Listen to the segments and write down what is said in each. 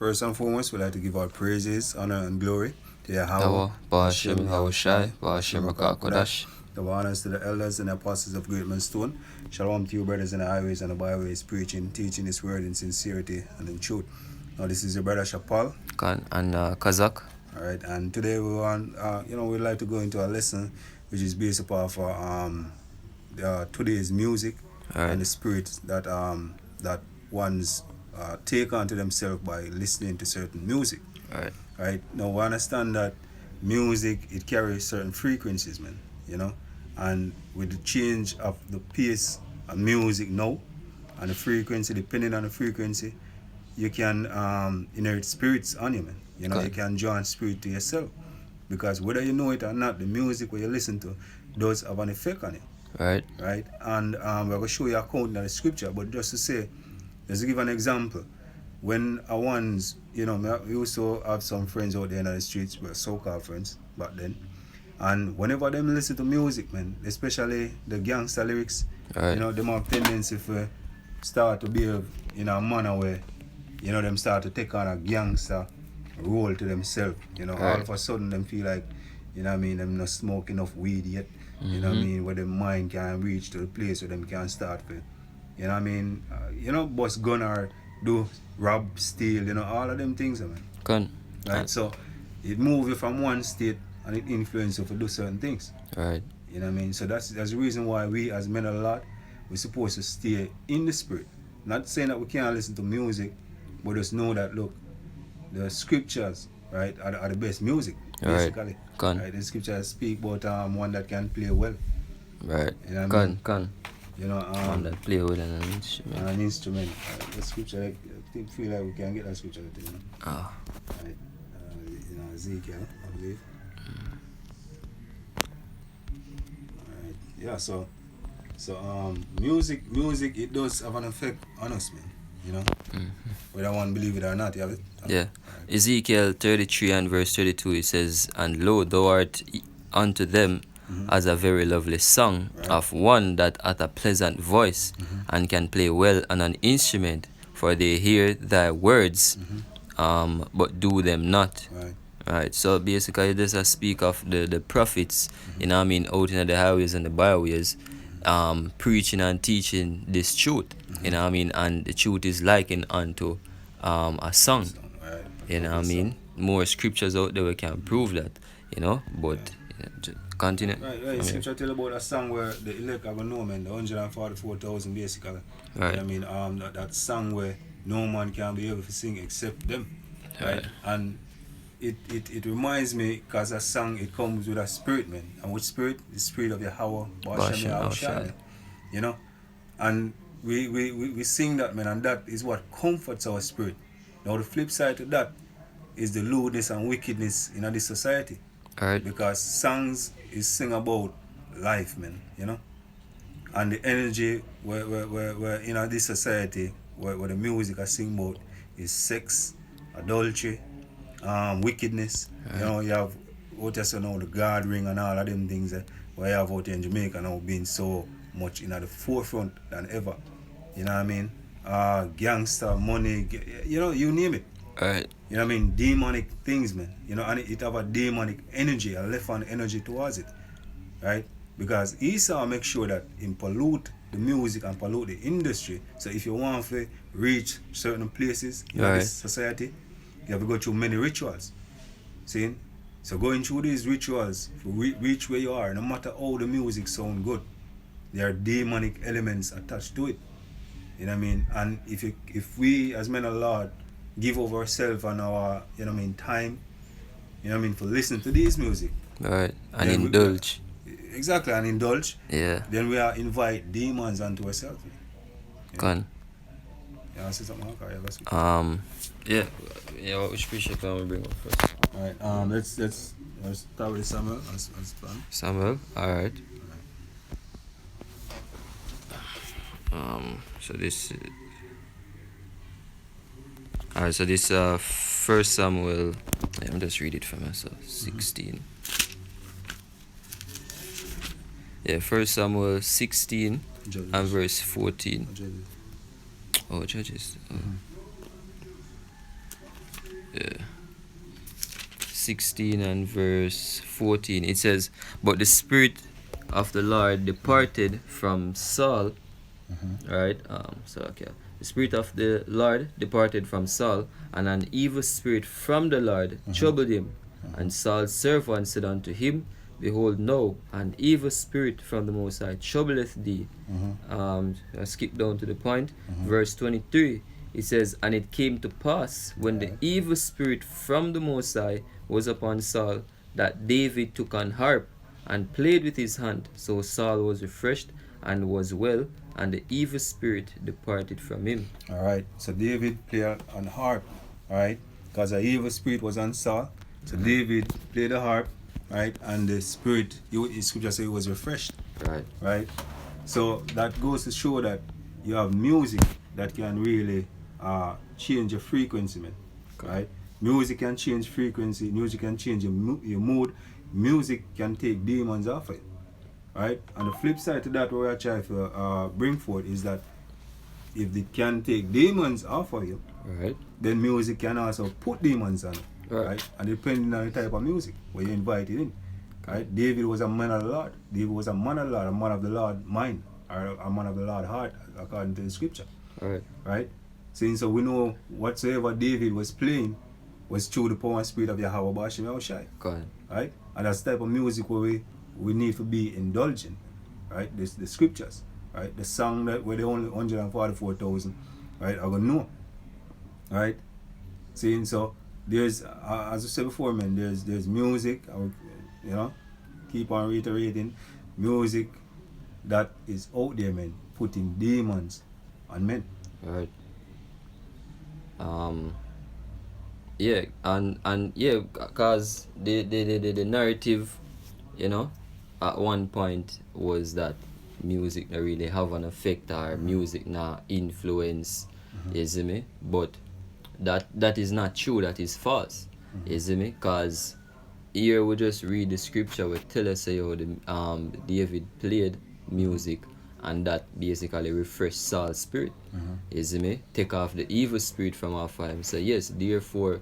First and foremost, we'd like to give our praises, honor, and glory to Yahweh, Yawa, Bahashem Yahushai, Bahashem Rakakodash. the honors to the elders and the apostles of Great Stone. Shalom to you, brothers in the highways and the byways, preaching, teaching His word in sincerity and in truth. Now, this is your brother Shapal. Khan and Kazak. All right, and today we want, we'd like to go into a lesson which is based upon today's music and the spirit that one's take onto themselves by listening to certain music. Right. Now we understand that music, it carries certain frequencies, man. And with the change of the pace of music now and the frequency, depending on the frequency, you can inherit spirits on you, man. You can join spirit to yourself, because whether you know it or not, the music where you listen to does have an effect on it. Right. And we're going to show you a quote in the scripture, but just to say, just to give an example, when we used to have some friends out there in the streets, were so-called friends back then, and whenever them listen to music, man, especially the gangster lyrics, them have tendency to start to behave in a manner where, them start to take on a gangster role to themselves. All of a sudden them feel like, them not smoke enough weed yet, where their mind can reach to the place where them can start to, bust gun or do rob, steal, all of them things, man. Right, so it moves you from one state and it influences you to do certain things. Right. So that's the reason why we as men of the Lord, we're supposed to stay in the spirit. Not saying that we can't listen to music, but just know that, look, the scriptures, right, are the best music, basically. Right. The scriptures speak about one that can play well. Right. One that play well on an instrument. An instrument. The scripture, I feel like we can get that scripture, Right. Ezekiel, I believe. Alright. Yeah, so music, it does have an effect on us, man. Whether one believe it or not, you have it. Yeah. Right. Ezekiel 33 and verse 32, it says, "And lo, thou art unto them as a very lovely song of one that hath a pleasant voice and can play well on an instrument, for they hear thy words, but do them not." Right. So basically, this is speak of the prophets, out in the highways and the byways, preaching and teaching this truth, and the truth is likened unto a song. More scriptures out there we can prove that, but continue. Right. Scripture tell about a song where the elect have a know, man, the 144,000 basically. Right. That song where no man can be able to sing except them. Right. And it reminds me, because a song, it comes with a spirit, man. And which spirit? The spirit of Yahweh, Bahashem Yahushai. And we sing that, man, and that is what comforts our spirit. Now the flip side to that is the lewdness and wickedness in this society. Right. Because songs is sing about life, man, and the energy where in this society where the music I sing about is sex, adultery, wickedness. Right. You have what you say now, the guard ring and all of them things where you have out here in Jamaica now being so much in the forefront than ever. Gangster, money, you name it. Right. Demonic things, man. And it have a demonic energy, a left-hand energy towards it. Right? Because Esau make sure that he pollute the music and pollute the industry. So if you want to reach certain places in this society, you have to go through many rituals. See? So going through these rituals to reach where you are, no matter how the music sound good, there are demonic elements attached to it. And if we as men of the Lord give over ourselves and our time, for listening to these music. Right. And indulge. Exactly, and indulge. Yeah. Then we are invite demons onto ourselves. You want to say something? Which preacher can we bring up first? Alright, let's start with Samuel as planned. Samuel, alright. So this alright, so this First Samuel, let me just read it for myself. 16. Yeah, First Samuel 16 Judges. and verse 14. Judges. Oh, Judges. 16 and verse 14, it says, "But the Spirit of the Lord departed from Saul." Right? The Spirit of the Lord departed from Saul, and an evil spirit from the Lord troubled him. And Saul's servant said unto him, Behold, now an evil spirit from the Most High troubleth thee. I skip down to the point. Verse 23, it says, "And it came to pass, when the evil spirit from the Most High was upon Saul, that David took an harp and played with his hand. So Saul was refreshed and was well, and the evil spirit departed from him." All right. So David played on harp, right? Because the evil spirit was on Saul. So David played the harp, right? And the spirit, the scripture says, he was refreshed. Right. Right. So that goes to show that you have music that can really change your frequency, man. Right? Music can change frequency. Music can change your mood. Music can take demons off it. Right? And the flip side to that, what I try to bring forth is that if it can take demons off of you, Right. then music can also put demons on it. Right. And depending on the type of music where you invite it in. Right? David was a man of the Lord. David was a man of the Lord, a man of the Lord mind, or a man of the Lord heart, according to the scripture. Right. Right? So we know whatsoever David was playing was through the power and spirit of Yahweh Bashim Yahushai. Right? And that's the type of music where we need to be indulgent. Right? The scriptures. Right? The song that where the only 144,000, right, are gonna know. Right? Seeing so there's as I said before, man, there's music, you know, keep on reiterating, music that is out there, man, putting demons on men. Right. Yeah, and yeah, cause the narrative, you know, at one point was that music not really have an effect, or music not influence, you see me? But that is not true, that is false, you see me? Cause here we just read the scripture we tell us how David played music, and that basically refreshed Saul's spirit. You see me? Take off the evil spirit from off of him. So yes, therefore,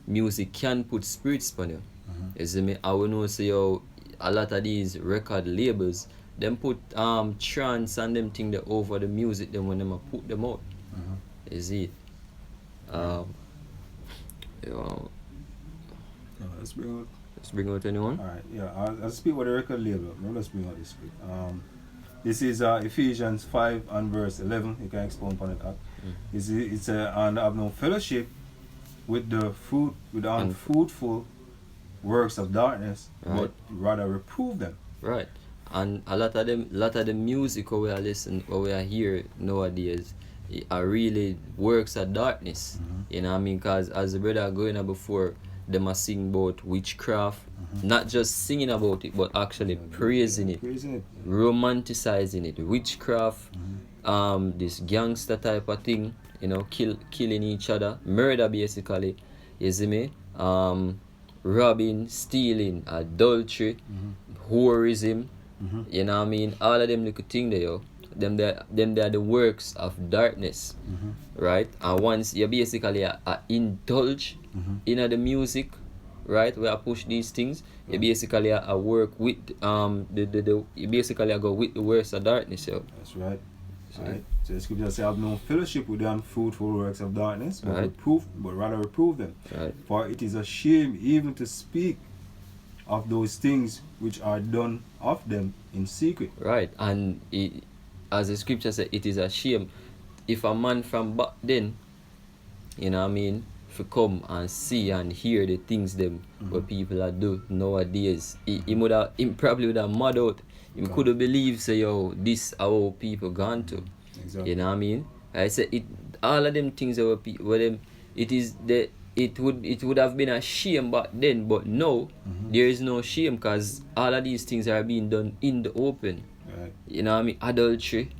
music can put spirits upon you. You see me? I will know say how a lot of these record labels, them put trance and them thing they over the music them when them put them out. You see it? You know, Let's bring out. let's bring out anyone. Alright, yeah, I'll speak about the record label. Now let's bring out this bit. This is Ephesians 5 and verse 11. You can expound upon it. It's and have no fellowship with the unfruitful works of darkness, but rather reprove them. Right. And a lot of the music we are listening, what we are hear nowadays, are really works of darkness. You know what I mean? Because as the brother going on before, them are sing about witchcraft, not just singing about it, but actually praising it, romanticizing it, witchcraft, this gangster type of thing, you know, killing each other, murder basically, you see me? Robbing, stealing, adultery, whorism, you know what I mean? All of them little things there, yo. Them they are the works of darkness, right? And once you basically indulge in the music, right, where I push these things, you basically work with you basically go with the works of darkness, yo. That's right. Right. So the scripture says, "Have no fellowship with the unfruitful works of darkness, but rather reprove them. Right. For it is a shame even to speak of those things which are done of them in secret." Right. And as the scripture says, it is a shame if a man from back then, you know what I mean, if come and see and hear the things them what people are do nowadays, he probably would have mad out. He couldn't believe say, yo, this how people gone to. Exactly. You know what I mean? I said it, all of them things were them, it would have been a shame back then, but now there is no shame, because all of these things are being done in the open. Right. You know what I mean? Adultery,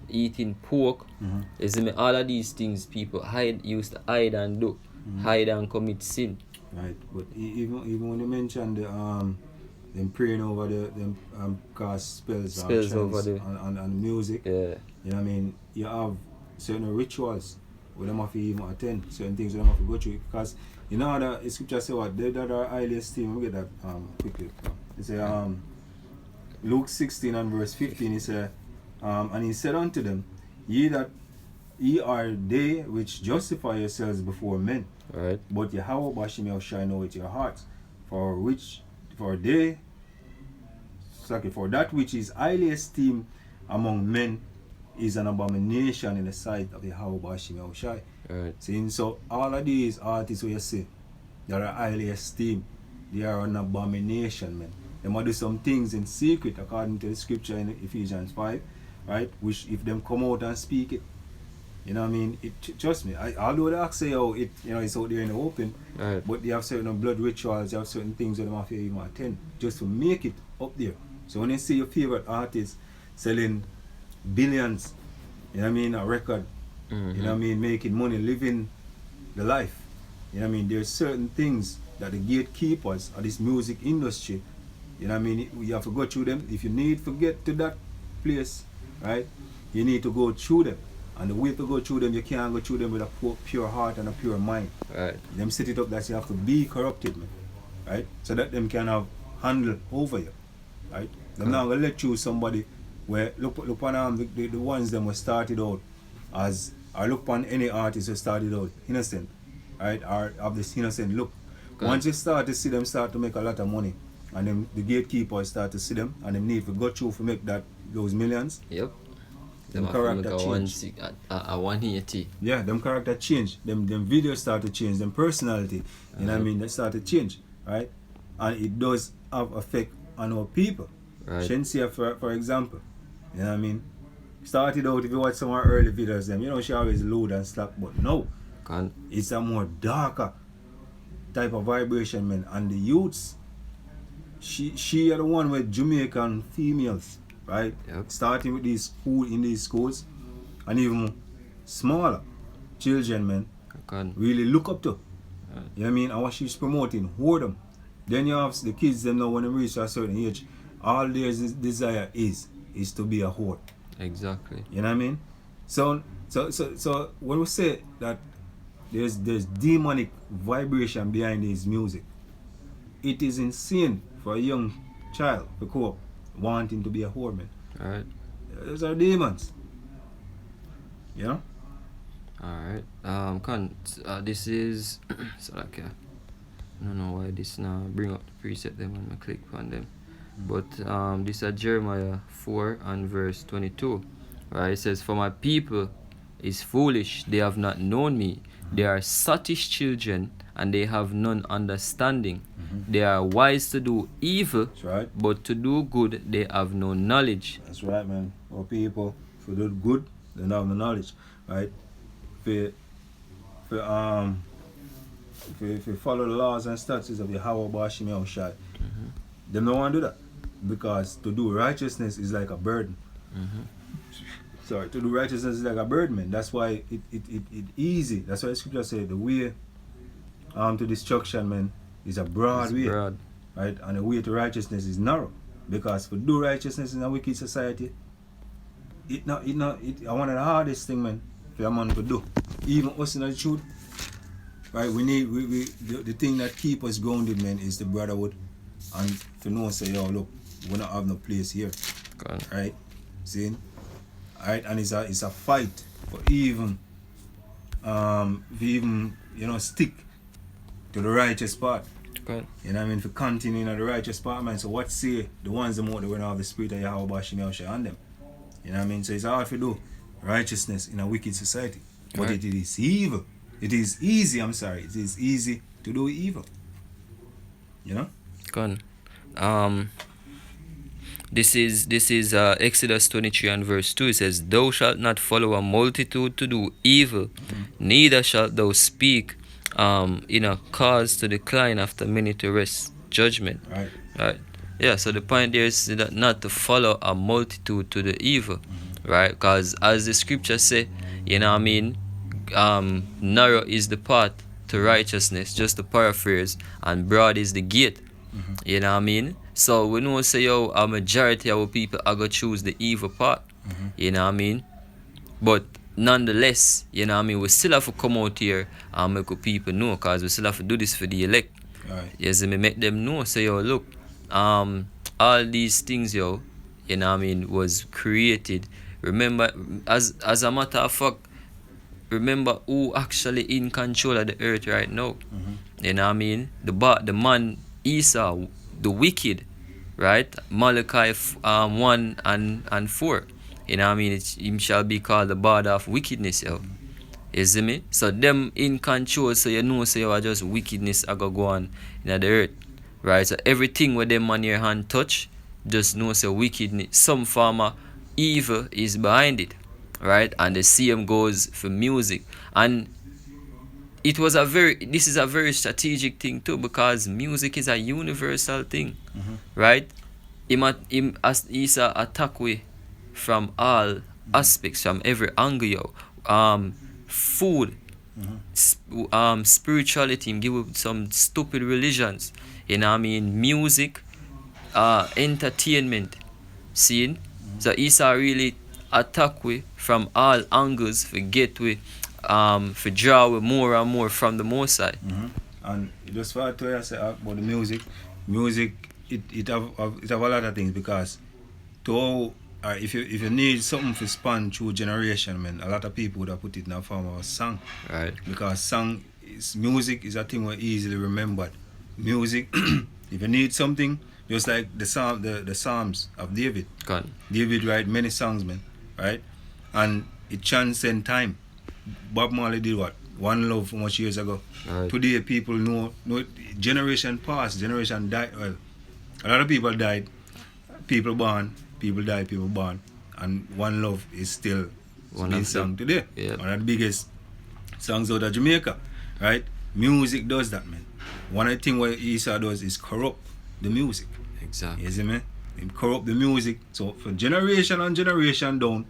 eating pork, you see me? All of these things people used to hide and do, hide and commit sin. Right. But even when you mention them praying over them cast spells over the on music, yeah. you know what I mean? You have certain rituals, where them have to even attend, certain things where them have to go through. Because you know the scripture say what? They that are highly esteemed. Let me get that quickly. It say Luke 16 and verse 15, he said, and he said unto them, ye are they which justify yourselves before men, Right. but Yahweh Bashim shall shine out your hearts. For that which is highly esteemed among men is an abomination in the sight of Yahweh Bashim Shai. Right. See, so all of these artists who you see that are highly esteemed, they are an abomination, man. They might do some things in secret according to the scripture in Ephesians 5, right? Which if them come out and speak it, you know what I mean? Trust me, although they say it's out there in the open, Right. but they have certain blood rituals, they have certain things that they have to even attend just to make it up there. So when you see your favorite artist selling billions, you know what I mean, a record, you know what I mean, making money, living the life, you know what I mean, there's certain things that the gatekeepers of this music industry, you know what I mean, you have to go through them. If you need to get to that place, right, you need to go through them. And the way to go through them, you can't go through them with a pure heart and a pure mind. Right. Them set it up that you have to be corrupted, man, right? So that them can have handle over you, right? Them not gonna let you somebody where look upon the ones them were started out as, or look upon any artist who started out innocent, right? Or of this innocent look. Once you start to see them start to make a lot of money, and then the gatekeepers start to see them, and them need to go through to make those millions. Yep. Them character change. A 180. Yeah, them character change. Them videos start to change. Them personality, you know what I mean, they start to change, right? And it does have effect on our people. Right. Shensia, for example, you know what I mean, started out, if you watch some of her early videos, them, you know, she always lewd and slack, but no, it's a more darker type of vibration, man. And the youths, she are the one with Jamaican females, right? Yep. Starting with in these schools, and even smaller children, man, really look up to. Right. You know what I mean? And what she's promoting, whoredom. Then you have the kids, them now when they reach a certain age, all their desire is to be a whore. Exactly. You know what I mean? So when we say that there's demonic vibration behind this music, it is insane for a young child to grow up wanting to be a whore, man. Alright. Those are demons. You know? Alright. This is so like I don't know why this now bring up the preset them when I click on them. But this is Jeremiah 4 and verse 22. Right? It says, "For my people is foolish, they have not known me. They are sottish children, and they have none understanding. They are wise to do evil, That's right. but to do good they have no knowledge." That's right, man. Our people, if we do good, they don't have the knowledge, right? If you follow the laws and statutes of Yahweh Bashim Yahushai, them don't want to do that. Because to do righteousness is like a burden. Sorry, to do righteousness is like a burden, man. That's why it easy. That's why the scripture said the way to destruction, man, is a broad way. Broad. Right? And the way to righteousness is narrow. Because to do righteousness in a wicked society, it's one of the hardest thing, man, for a man to do. Even us in the truth, right? We need the thing that keep us grounded, man, is the brotherhood. And if you know, say, yo, look, we don't have no place here. Right? See? Alright, and it's a fight for even stick to the righteous part. Okay. You know what I mean? For continuing in the righteous part, man. So what say the ones that want to have the spirit of Yahweh Bashim Yahushua on them? You know what I mean? So it's hard to do righteousness in a wicked society. But it is evil. It is easy, it is easy to do evil. You know? This is Exodus 23 and verse 2. It says, "Thou shalt not follow a multitude to do evil, neither shalt thou speak in a cause to decline after many to rest judgment." Right. Yeah, so the point there is that not to follow a multitude to the evil, right? Because as the scripture say, you know what I mean, narrow is the path to righteousness, just to paraphrase, and broad is the gate. You know what I mean? So we know say a majority of our people are gonna choose the evil part. You know what I mean? But nonetheless, you know what I mean, we still have to come out here and make our people know, because we still have to do this for the elect. Right. You see me, make them know, say, yo, look, all these things, yo, you know what I mean, was created. Remember, as a matter of fact, remember who actually in control of the earth right now. You know what I mean? The man Esau, the wicked, right? Malachi 1 and 4. You know what I mean? Him shall be called the bard of wickedness, yo. You see me? So them in control, so you know, so you are just wickedness I go on in the earth. Right? So everything where them on your hand touch, just know so wickedness, some form of evil is behind it. Right? And the same goes for music. And this is a very strategic thing too, because music is a universal thing. Right? Him as Isa attack we from all aspects, from every angle, yo. Food, spirituality, him give up some stupid religions, you know what I mean, music, entertainment, seeing. So Isa really attack we from all angles, for get we, for draw we more and more from the most side. And just for to say about the music, it have a lot of things, because to if you need something to span through generation, man, a lot of people would have put it in the form of a song. Right. Because music is a thing we easily remembered. Music, if you need something, just like the Psalms of David. God. David write many songs, man, right? And it transcends time. Bob Marley did what? One Love much years ago. Right. Today people know generation passed, generation died. Well, a lot of people died, people born, people die, people born, and One Love is still being sung today. Yeah. One of the biggest songs out of Jamaica, right? Music does that, man. One of the things what Esau does is corrupt the music. Exactly. You see me? He corrupt the music. So for generation and generation down,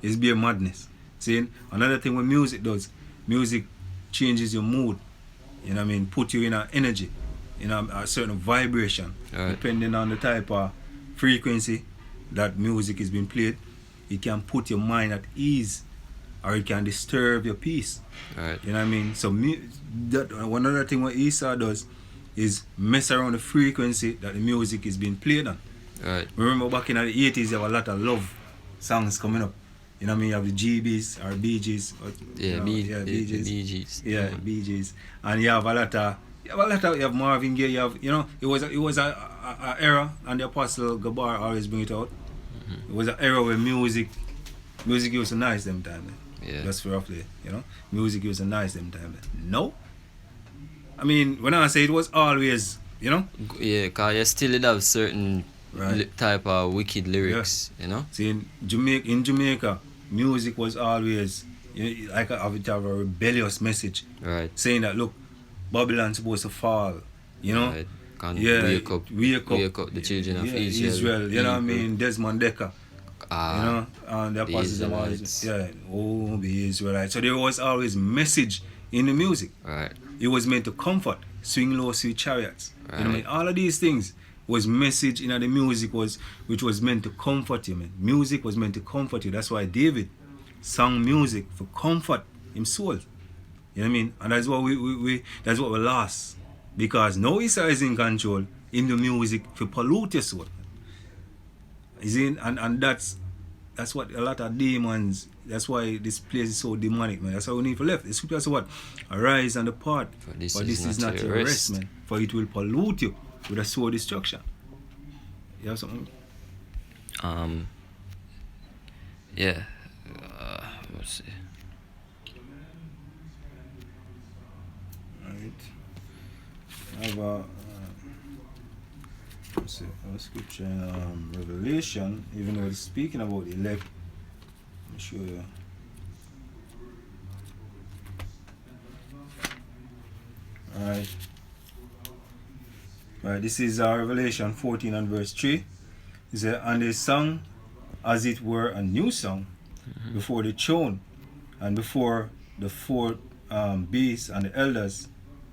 it's be a madness. See? Another thing what music does, music changes your mood. You know what I mean? Put you in an energy, in a certain vibration. Right. Depending on the type of frequency that music is being played, it can put your mind at ease, or it can disturb your peace. Right. You know what I mean? So one other thing what Esau does is mess around the frequency that the music is being played on. Right. Remember back in the 80s, there were a lot of love songs coming up. You know what I mean? You have the GBs or BGs. Bee Gees. Yeah, BGs. And you have a lot of you have Marvin Gaye, it was a era, and the Apostle Gabar always bring it out. It was an era where music used to nice them time, man. Yeah. Just for roughly, music used to nice them time. No. I mean, when I say it was always, Yeah, because you still have certain type of wicked lyrics, See, in Jamaica, music was always like a rebellious message. Right. Saying that, look, Babylon's supposed to fall, Right. Wake up the children of Israel. You know what I mean? Desmond Dekker. And the apostles of Israelites. be Israelites. So there was always message in the music. Right. It was meant to comfort, swing low, sweet chariots. Right. You know what I mean? All of these things was message in the music which was meant to comfort you, man. Music was meant to comfort you. That's why David sang music for comfort him soul. You know what I mean? And that's what that's what we lost. Because now Esau is in control in the music for pollute your soul. You see? And that's what a lot of demons, that's why this place is so demonic, man. That's why we need to left. The scripture says what? Arise and depart. For this is not your rest, man. For it will pollute you with a soul destruction. You have something? Yeah. Let's see. Alright. I have a scripture in Revelation, even though it's speaking about the elect. Let me show you. Alright. Right, this is Revelation 14 and verse 3. It says, and they sang as it were a new song before the throne and before the four beasts and the elders,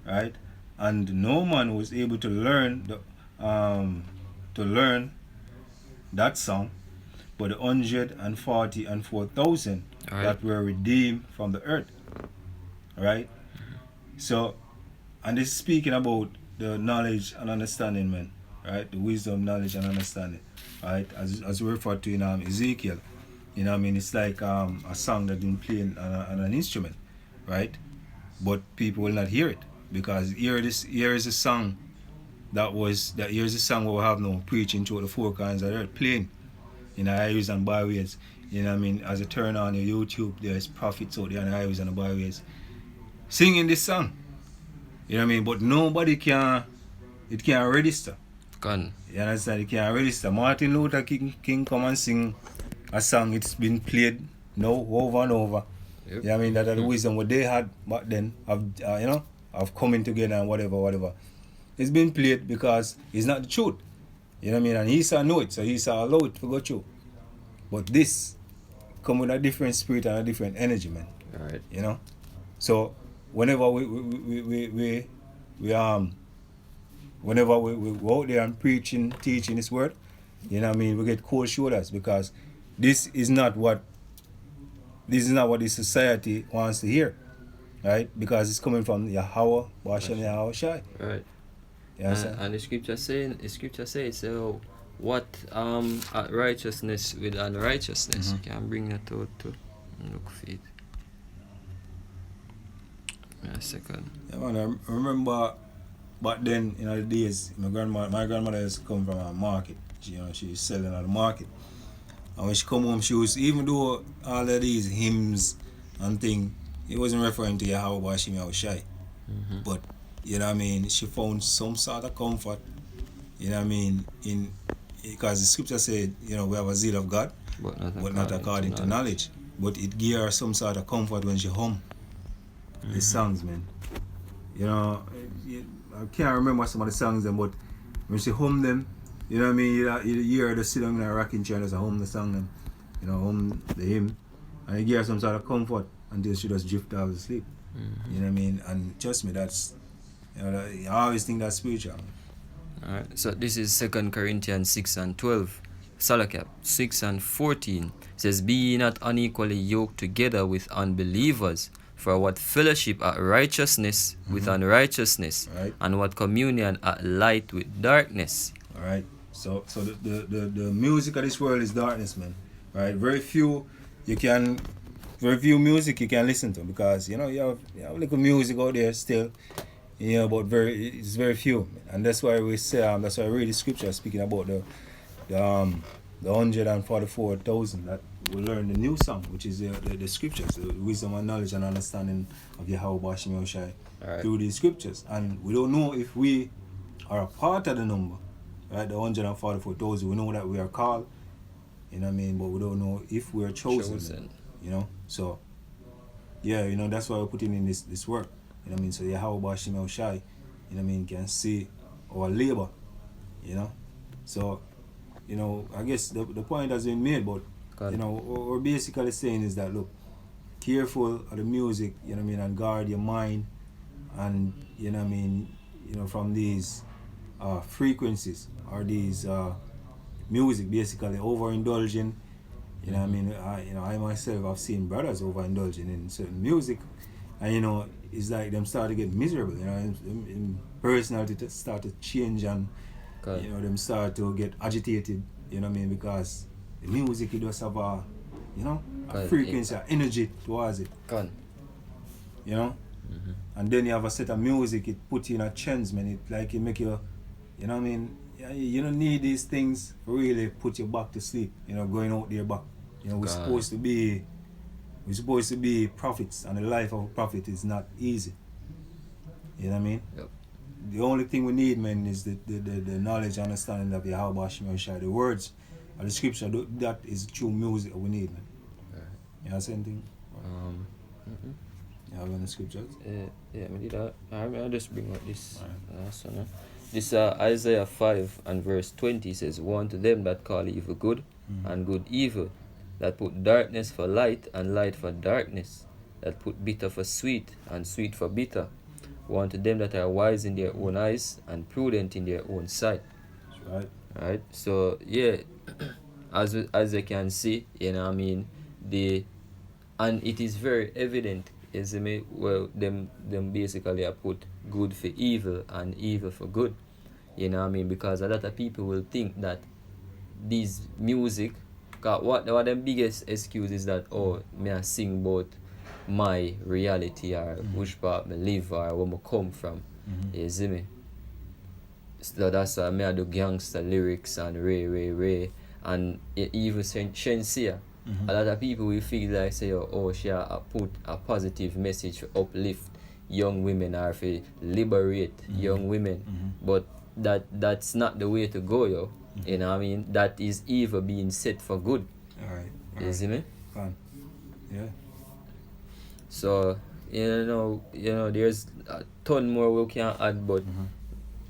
right? And no man was able to learn that song, but 144,000 that were redeemed from the earth. Right? So, and this is speaking about the knowledge and understanding, man. Right? The wisdom, knowledge, and understanding. Right? As we refer to in Ezekiel. You know what I mean? It's like a song that been playing on an instrument. Right? But people will not hear it. Because here is a song here's a song where we have no preaching through the four kinds of earth playing in the highways and byways. You know what I mean? As you turn on your YouTube, there's prophets out there on the highways and the byways singing this song. You know what I mean? But nobody can't register. Can. You understand? It can't register. Martin Luther King come and sing a song, it's been played now over and over. Yep. You know what I mean? That the wisdom what they had back then of coming together and whatever. It's been played because it's not the truth. You know what I mean? And Esau know it, so Esau allow it to go through. But this come with a different spirit and a different energy, man. Alright. You know? So whenever we go out there and preaching, teaching this word, you know what I mean, we get cold shoulders because this is not what the society wants to hear. Right? Because it's coming from Yahweh, Bashem Yahweh Shai. Right. Yeah, and the scripture says so what righteousness with unrighteousness. You can bring that out to look for it. A second. Yeah, man, I remember back then, in the days, my grandmother used to come from a market. She was selling at the market. And when she come home, she was, even though all of these hymns and thing, it wasn't referring to Yahweh Bashem Yahweh Shai. But, you know what I mean, she found some sort of comfort, you know what I mean, because the scripture said, you know, we have a zeal of God, but not according to knowledge. But it gave her some sort of comfort when she hum the songs, man. You know, I can't remember some of the songs them, but when she hum them, you know what I mean, you hear her just sit down in a rocking chair and just hum the song them, you know, hum the hymn, and it gave her some sort of comfort until she just drift off to sleep. You know what I mean? And trust me, that's, you know, I always think that's spiritual. Alright, so this is 2 Corinthians 6:12. Salakap 6:14 says, "Be ye not unequally yoked together with unbelievers, for what fellowship at righteousness with unrighteousness, Right. and what communion at light with darkness." Alright? So the music of this world is darkness, man. Right? Very few music you can listen to, because you know you have little music out there still, you know, but it's very few, and that's why we say that's why I read the scripture speaking about the 144,000 that will learn the new song, which is the scriptures, the wisdom and knowledge and understanding of Yahweh Bashem Yahweh Shai through these scriptures. And we don't know if we are a part of the number, right? The 144,000. We know that we are called, you know what I mean, but we don't know if we are chosen. You know, so yeah, you know, that's why we're putting in this work. You know what I mean? So Yahweh Bashem Yahweh Shai, you know what I mean, can see our labor, you know. So, you know, I guess the point has been made, but you know, what we're basically saying is that, look, careful of the music, you know what I mean, and guard your mind, and you know what I mean, you know, from these frequencies or these music, basically overindulging. You know what I mean? I myself have seen brothers overindulging in certain music, and you know, it's like them start to get miserable. You know, in personality start to change, and you know, them start to get agitated. You know what I mean? Because the music, it does have a, you know, a frequency, a energy towards it. You know, and then you have a set of music. It put you in a trance, man. It like it make you, you know what I mean? You don't need these things to really put you back to sleep. You know, going out there back. You know, we're supposed to be prophets, and the life of a prophet is not easy. You know what I mean? Yep. The only thing we need, man, is the knowledge and understanding of Yahweh Bashem Yahweh Shai. The words of the scripture, that is true music we need, man. You have anything? You have any scriptures? Yeah, I did that. I'll just bring up this last one. This Isaiah 5:20 says, "Woe unto them that call evil good, and good evil, that put darkness for light, and light for darkness, that put bitter for sweet, and sweet for bitter. Woe unto them that are wise in their own eyes, and prudent in their own sight." That's right. Right? So, yeah, as you can see, you know what I mean, the and it is very evident, you see me, well, them basically are put good for evil and evil for good. You know what I mean? Because a lot of people will think that these music, cause what them biggest excuse is that, oh, me I sing about my reality or which part me live or where me come from. You see me? So that's why me I do gangster lyrics and Ray and even Shensia. A lot of people will feel like say, oh, she a put a positive message to uplift young women or to liberate young women, but that's not the way to go, yo. You know what I mean? That is evil being set for good. Alright. You see me? Fine. Yeah. So you know, there's a ton more we can add, but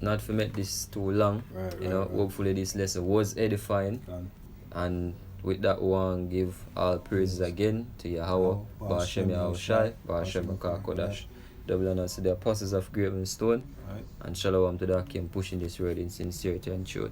not to make this too long. Right, Hopefully this lesson was edifying. Fine. And with that one, give all praises again to Yahweh, Ba'ashem Yahushai, Ba'ashem Kodash. Double honors to the apostles of Graven Stone, Right. and shalom to the King pushing this word in sincerity and truth.